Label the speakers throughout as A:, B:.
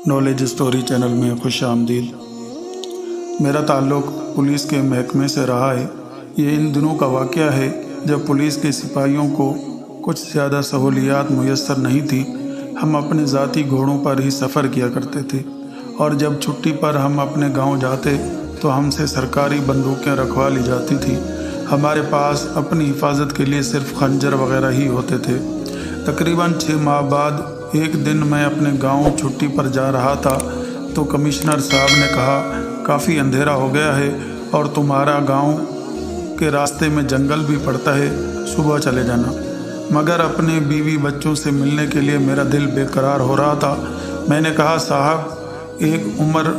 A: Knowledge story channel में खुश आमदीद। मेरा ताल्लुक़ पुलिस के महकमे से रहा है। ये इन दिनों का वाक़या है जब पुलिस के सिपाहियों को कुछ ज़्यादा सहूलियात मुयस्सर नहीं थी। हम अपने ज़ाती घोड़ों पर ही सफ़र किया करते थे और जब छुट्टी पर हम अपने गांव जाते तो हमसे सरकारी बंदूकें रखवा ली जाती थी। हमारे पास अपनी हिफाजत के लिए सिर्फ खंजर वगैरह ही होते थे। तकरीबन 6 माह बाद एक दिन मैं अपने गांव छुट्टी पर जा रहा था तो कमिश्नर साहब ने कहा, काफ़ी अंधेरा हो गया है और तुम्हारा गांव के रास्ते में जंगल भी पड़ता है, सुबह चले जाना। मगर अपने बीवी बच्चों से मिलने के लिए मेरा दिल बेकरार हो रहा था। मैंने कहा, साहब एक उम्र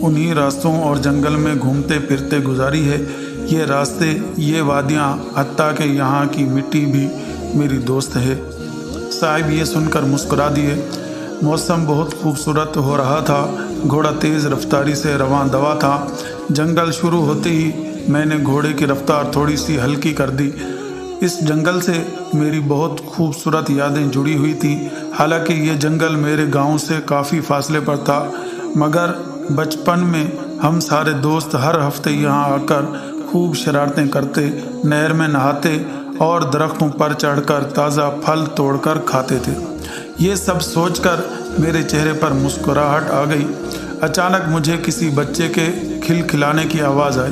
A: उन्हीं रास्तों और जंगल में घूमते फिरते गुजारी है। ये रास्ते, ये वादियाँ, हत्ता कि यहाँ की मिट्टी भी मेरी दोस्त है। साहब ये सुनकर मुस्कुरा दिए। मौसम बहुत खूबसूरत हो रहा था। घोड़ा तेज़ रफ्तारी से रवां दवा था। जंगल शुरू होते ही मैंने घोड़े की रफ्तार थोड़ी सी हल्की कर दी। इस जंगल से मेरी बहुत खूबसूरत यादें जुड़ी हुई थी। हालांकि ये जंगल मेरे गांव से काफ़ी फासले पर था, मगर बचपन में हम सारे दोस्त हर हफ्ते यहाँ आकर खूब शरारतें करते, नहर में नहाते और दरख्तों पर चढ़कर ताज़ा फल तोड़कर खाते थे। ये सब सोचकर मेरे चेहरे पर मुस्कुराहट आ गई। अचानक मुझे किसी बच्चे के खिलखिलाने की आवाज़ आई।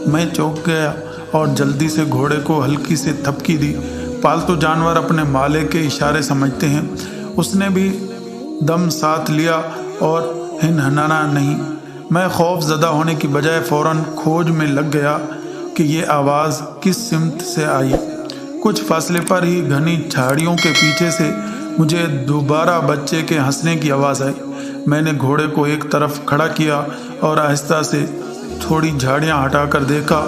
A: मैं चौंक गया और जल्दी से घोड़े को हल्की से थपकी दी। पालतू जानवर अपने मालिक के इशारे समझते हैं। उसने भी दम साथ लिया और हिनहनाना नहीं। मैं खौफज़दा होने की बजाय फ़ौरन खोज में लग गया कि ये आवाज़ किस सिमत से आई। कुछ फासले पर ही घनी झाड़ियों के पीछे से मुझे दोबारा बच्चे के हंसने की आवाज़ आई। मैंने घोड़े को एक तरफ खड़ा किया और आहिस्ता से थोड़ी झाड़ियाँ हटाकर देखा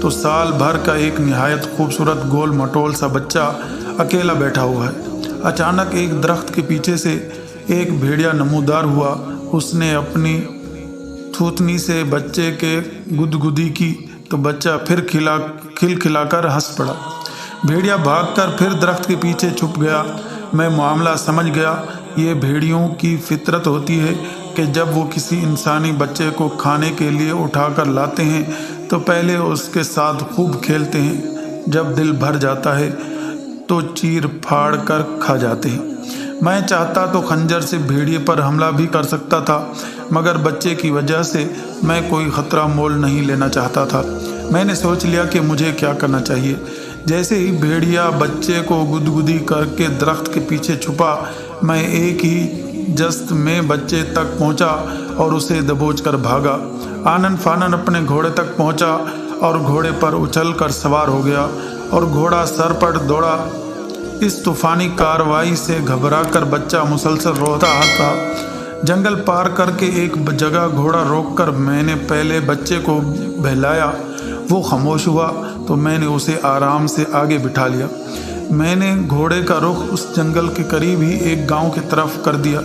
A: तो साल भर का एक निहायत खूबसूरत गोल मटोल सा बच्चा अकेला बैठा हुआ है। अचानक एक दरख्त के पीछे से एक भेड़िया नमूदार हुआ। उसने अपनी थूथनी से बच्चे के गुदगुदी की तो बच्चा फिर खिलखिलाकर हंस पड़ा। भेड़िया भागकर फिर दरख्त के पीछे छुप गया। मैं मामला समझ गया। ये भेड़ियों की फितरत होती है कि जब वो किसी इंसानी बच्चे को खाने के लिए उठाकर लाते हैं तो पहले उसके साथ खूब खेलते हैं। जब दिल भर जाता है तो चीर फाड़ कर खा जाते हैं। मैं चाहता तो खंजर से भेड़िए पर हमला भी कर सकता था, मगर बच्चे की वजह से मैं कोई ख़तरा मोल नहीं लेना चाहता था। मैंने सोच लिया कि मुझे क्या करना चाहिए। जैसे ही भेड़िया बच्चे को गुदगुदी करके दरख्त के पीछे छुपा, मैं एक ही जस्त में बच्चे तक पहुंचा और उसे दबोच कर भागा। आनन फानन अपने घोड़े तक पहुंचा और घोड़े पर उछल कर सवार हो गया और घोड़ा सरपट दौड़ा। इस तूफ़ानी कार्रवाई से घबरा कर बच्चा मुसलसल रोता था। जंगल पार करके एक जगह घोड़ा रोककर मैंने पहले बच्चे को बहलाया। वो खामोश हुआ तो मैंने उसे आराम से आगे बिठा लिया। मैंने घोड़े का रुख उस जंगल के करीब ही एक गांव की तरफ कर दिया।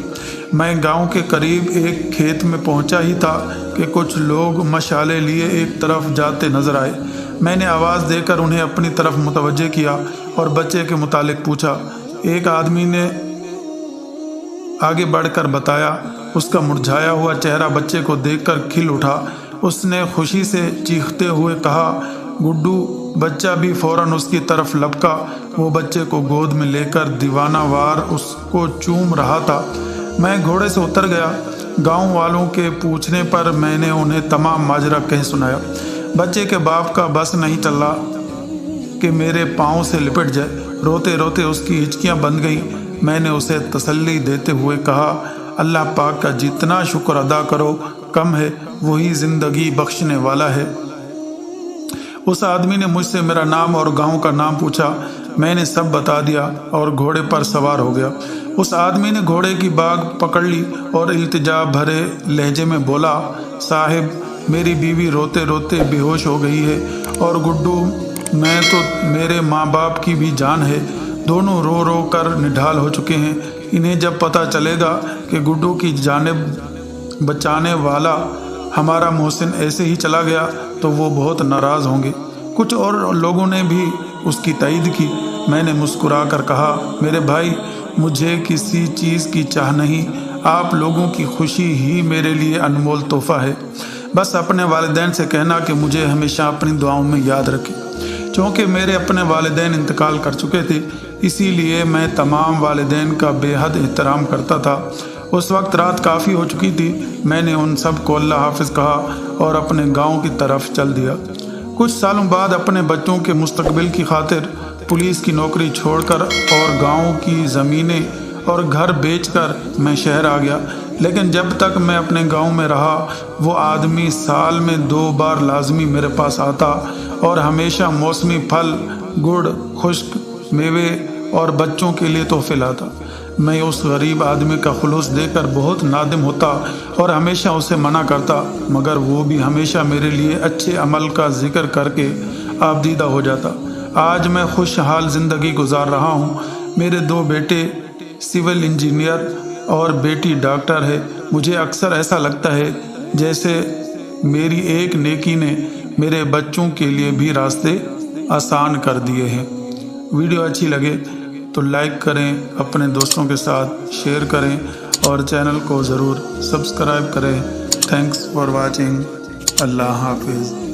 A: मैं गांव के करीब एक खेत में पहुंचा ही था कि कुछ लोग मशाले लिए एक तरफ जाते नजर आए। मैंने आवाज़ देकर उन्हें अपनी तरफ मुतवज्जे किया और बच्चे के मुतालिक पूछा। एक आदमी ने आगे बढ़कर बताया। उसका मुरझाया हुआ चेहरा बच्चे को देखकर खिल उठा। उसने खुशी से चीखते हुए कहा, गुड्डू। बच्चा भी फौरन उसकी तरफ लपका। वो बच्चे को गोद में लेकर दीवाना वार उसको चूम रहा था। मैं घोड़े से उतर गया। गांव वालों के पूछने पर मैंने उन्हें तमाम माजरा कह सुनाया। बच्चे के बाप का बस नहीं चला कि मेरे पाँव से लिपट जाए। रोते रोते उसकी हिचकियाँ बंद गई। मैंने उसे तसल्ली देते हुए कहा, अल्लाह पाक का जितना शुक्र अदा करो कम है, वही ज़िंदगी बख्शने वाला है। उस आदमी ने मुझसे मेरा नाम और गांव का नाम पूछा। मैंने सब बता दिया और घोड़े पर सवार हो गया। उस आदमी ने घोड़े की बाग पकड़ ली और इल्तिजा भरे लहजे में बोला, साहिब मेरी बीवी रोते रोते बेहोश हो गई है और गुड्डू, मैं तो मेरे माँ बाप की भी जान है, दोनों रो रो कर निढाल हो चुके हैं। इन्हें जब पता चलेगा कि गुड्डू की जानिब बचाने वाला हमारा मोहसिन ऐसे ही चला गया तो वो बहुत नाराज़ होंगे। कुछ और लोगों ने भी उसकी तायीद की। मैंने मुस्कुरा कर कहा, मेरे भाई, मुझे किसी चीज़ की चाह नहीं, آپ لوگوں کی خوشی ہی میرے لیے انمول تحفہ ہے۔ بس اپنے والدین سے کہنا کہ مجھے ہمیشہ اپنی دعاؤں میں یاد رکھیں۔ چونکہ میرے اپنے والدین انتقال کر چکے تھے، اسی لیے میں تمام والدین کا بے حد احترام کرتا تھا۔ اس وقت رات کافی ہو چکی تھی، میں نے ان سب کو اللہ حافظ کہا اور اپنے گاؤں کی طرف چل دیا۔ کچھ سالوں بعد اپنے بچوں کے مستقبل کی خاطر پولیس کی نوکری چھوڑ کر اور گاؤں کی زمینیں اور گھر بیچ کر میں شہر آ گیا۔ لیکن جب تک میں اپنے گاؤں میں رہا، وہ آدمی سال میں 2 بار لازمی میرے پاس آتا اور ہمیشہ موسمی پھل، گڑ، خشک میوے اور بچوں کے لیے تحفے لاتا۔ میں اس غریب آدمی کا خلوص دیکھ کر بہت نادم ہوتا اور ہمیشہ اسے منع کرتا، مگر وہ بھی ہمیشہ میرے لیے اچھے عمل کا ذکر کر کے آبدیدہ ہو جاتا۔ آج میں خوشحال زندگی گزار رہا ہوں۔ میرے 2 بیٹے سول انجینئر اور بیٹی ڈاکٹر ہے۔ مجھے اکثر ایسا لگتا ہے جیسے میری ایک نیکی نے میرے بچوں کے لیے بھی راستے آسان کر دیے ہیں۔ ویڈیو اچھی لگے تو لائک کریں، اپنے دوستوں کے ساتھ شیئر کریں اور چینل کو ضرور سبسکرائب کریں۔ Thanks for watching. اللہ حافظ۔